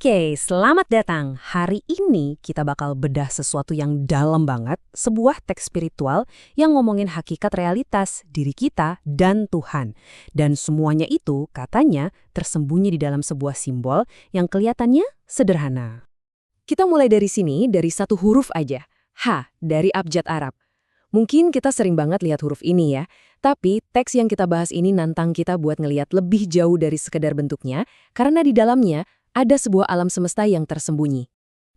Oke, selamat datang. Hari ini kita bakal bedah sesuatu yang dalam banget, sebuah teks spiritual yang ngomongin hakikat realitas, diri kita, dan Tuhan. Dan semuanya itu katanya tersembunyi di dalam sebuah simbol yang kelihatannya sederhana. Kita mulai dari sini, dari satu huruf aja. H, dari abjad Arab. Mungkin kita sering banget lihat huruf ini ya, tapi teks yang kita bahas ini nantang kita buat ngelihat lebih jauh dari sekedar bentuknya, karena di dalamnya ada sebuah alam semesta yang tersembunyi.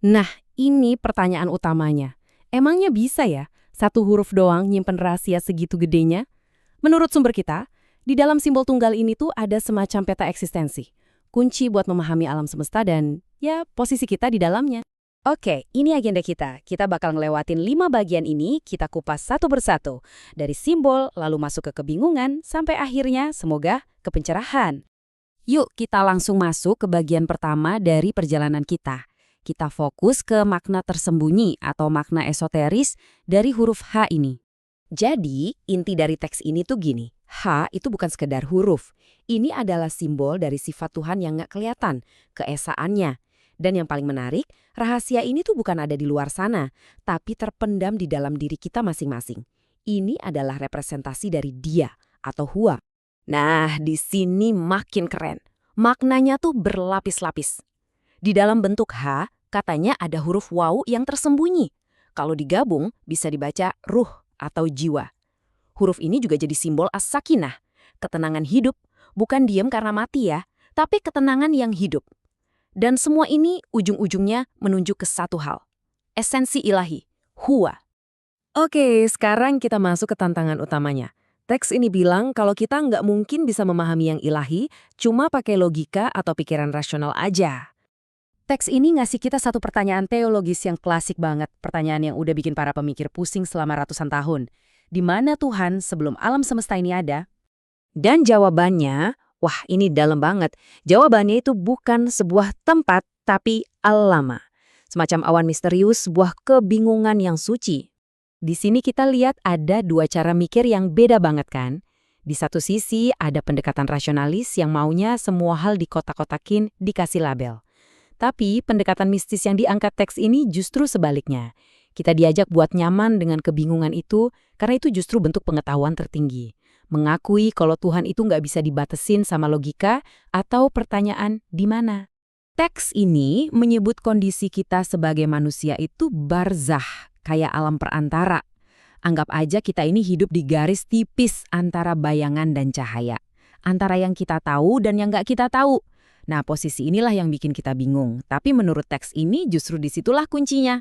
Nah, ini pertanyaan utamanya. Emangnya bisa ya, satu huruf doang nyimpen rahasia segitu gedenya? Menurut sumber kita, di dalam simbol tunggal ini tuh ada semacam peta eksistensi. Kunci buat memahami alam semesta dan, ya, posisi kita di dalamnya. Oke, ini agenda kita. Kita bakal ngelewatin 5 bagian ini, kita kupas satu persatu. Dari simbol, lalu masuk ke kebingungan, sampai akhirnya, semoga, ke pencerahan. Yuk kita langsung masuk ke bagian pertama dari perjalanan kita. Kita fokus ke makna tersembunyi atau makna esoteris dari huruf H ini. Jadi, inti dari teks ini tuh gini. H itu bukan sekedar huruf. Ini adalah simbol dari sifat Tuhan yang nggak kelihatan, keesaannya. Dan yang paling menarik, rahasia ini tuh bukan ada di luar sana, tapi terpendam di dalam diri kita masing-masing. Ini adalah representasi dari Dia atau Hua. Nah, di sini makin keren. Maknanya tuh berlapis-lapis. Di dalam bentuk H, katanya ada huruf waw yang tersembunyi. Kalau digabung, bisa dibaca ruh atau jiwa. Huruf ini juga jadi simbol as-sakinah, ketenangan hidup, bukan diam karena mati ya, tapi ketenangan yang hidup. Dan semua ini ujung-ujungnya menunjuk ke satu hal, esensi ilahi, Hua. Oke, sekarang kita masuk ke tantangan utamanya. Teks ini bilang kalau kita nggak mungkin bisa memahami yang ilahi, cuma pakai logika atau pikiran rasional aja. Teks ini ngasih kita satu pertanyaan teologis yang klasik banget, pertanyaan yang udah bikin para pemikir pusing selama ratusan tahun. Di mana Tuhan sebelum alam semesta ini ada? Dan jawabannya, wah ini dalam banget. Jawabannya itu bukan sebuah tempat, tapi al-lama. Semacam awan misterius, sebuah kebingungan yang suci. Di sini kita lihat ada dua cara mikir yang beda banget kan? Di satu sisi ada pendekatan rasionalis yang maunya semua hal dikotak-kotakin, dikasih label. Tapi pendekatan mistis yang diangkat teks ini justru sebaliknya. Kita diajak buat nyaman dengan kebingungan itu karena itu justru bentuk pengetahuan tertinggi. Mengakui kalau Tuhan itu nggak bisa dibatesin sama logika atau pertanyaan di mana. Teks ini menyebut kondisi kita sebagai manusia itu barzah. Kayak alam perantara. Anggap aja kita ini hidup di garis tipis antara bayangan dan cahaya. Antara yang kita tahu dan yang nggak kita tahu. Nah, posisi inilah yang bikin kita bingung. Tapi menurut teks ini justru disitulah kuncinya.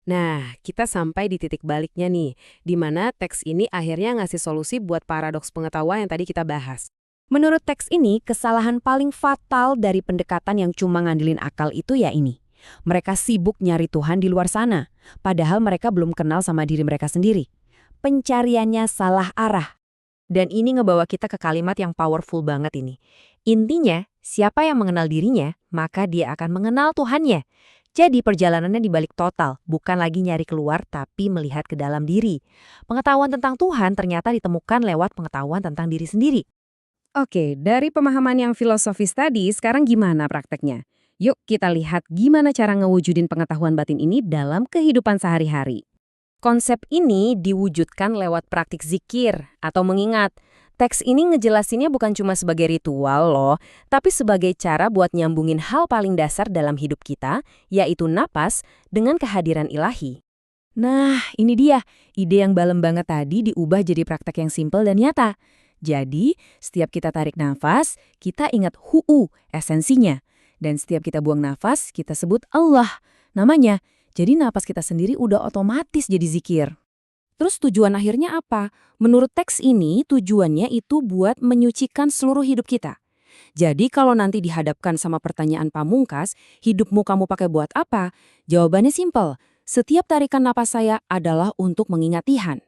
Nah, kita sampai di titik baliknya nih. Di mana teks ini akhirnya ngasih solusi buat paradoks pengetahuan yang tadi kita bahas. Menurut teks ini, kesalahan paling fatal dari pendekatan yang cuma ngandelin akal itu ya ini. Mereka sibuk nyari Tuhan di luar sana, padahal mereka belum kenal sama diri mereka sendiri. Pencariannya salah arah. Dan ini ngebawa kita ke kalimat yang powerful banget ini. Intinya, siapa yang mengenal dirinya, maka dia akan mengenal Tuhannya. Jadi perjalanannya dibalik total, bukan lagi nyari keluar tapi melihat ke dalam diri. Pengetahuan tentang Tuhan ternyata ditemukan lewat pengetahuan tentang diri sendiri. Oke, dari pemahaman yang filosofis tadi, sekarang gimana prakteknya? Yuk kita lihat gimana cara ngewujudin pengetahuan batin ini dalam kehidupan sehari-hari. Konsep ini diwujudkan lewat praktik zikir atau mengingat. Teks ini ngejelasinnya bukan cuma sebagai ritual loh, tapi sebagai cara buat nyambungin hal paling dasar dalam hidup kita, yaitu napas dengan kehadiran ilahi. Nah, ini dia. Ide yang dalam banget tadi diubah jadi praktek yang simpel dan nyata. Jadi, setiap kita tarik nafas, kita ingat hu'u, esensinya. Dan setiap kita buang nafas, kita sebut Allah, namanya. Jadi napas kita sendiri udah otomatis jadi zikir. Terus tujuan akhirnya apa? Menurut teks ini, tujuannya itu buat menyucikan seluruh hidup kita. Jadi kalau nanti dihadapkan sama pertanyaan pamungkas, hidupmu kamu pakai buat apa? Jawabannya simpel. Setiap tarikan napas saya adalah untuk mengingat Tuhan.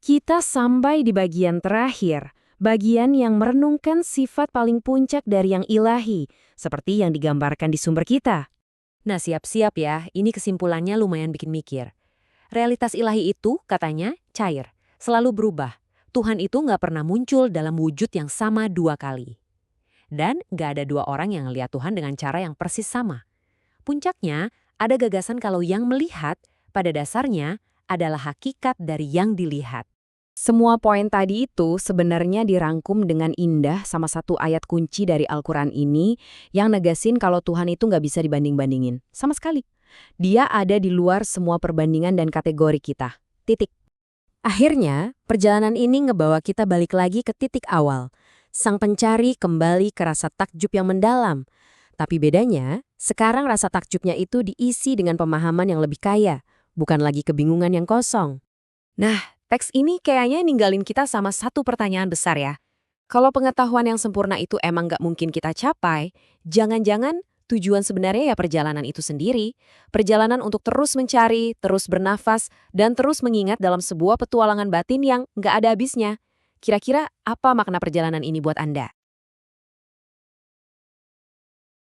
Kita sampai di bagian terakhir. Bagian yang merenungkan sifat paling puncak dari yang ilahi, seperti yang digambarkan di sumber kita. Nah, siap-siap ya, ini kesimpulannya lumayan bikin mikir. Realitas ilahi itu, katanya, cair, selalu berubah. Tuhan itu nggak pernah muncul dalam wujud yang sama 2 kali. Dan nggak ada 2 orang yang ngelihat Tuhan dengan cara yang persis sama. Puncaknya, ada gagasan kalau yang melihat, pada dasarnya, adalah hakikat dari yang dilihat. Semua poin tadi itu sebenarnya dirangkum dengan indah sama satu ayat kunci dari Al-Quran ini yang negasin kalau Tuhan itu nggak bisa dibanding-bandingin. Sama sekali. Dia ada di luar semua perbandingan dan kategori kita. Titik. Akhirnya, perjalanan ini ngebawa kita balik lagi ke titik awal. Sang pencari kembali ke rasa takjub yang mendalam. Tapi bedanya, sekarang rasa takjubnya itu diisi dengan pemahaman yang lebih kaya, bukan lagi kebingungan yang kosong. Nah, teks ini kayaknya ninggalin kita sama satu pertanyaan besar ya. Kalau pengetahuan yang sempurna itu emang nggak mungkin kita capai, jangan-jangan tujuan sebenarnya ya perjalanan itu sendiri. Perjalanan untuk terus mencari, terus bernafas, dan terus mengingat dalam sebuah petualangan batin yang nggak ada habisnya. Kira-kira apa makna perjalanan ini buat Anda?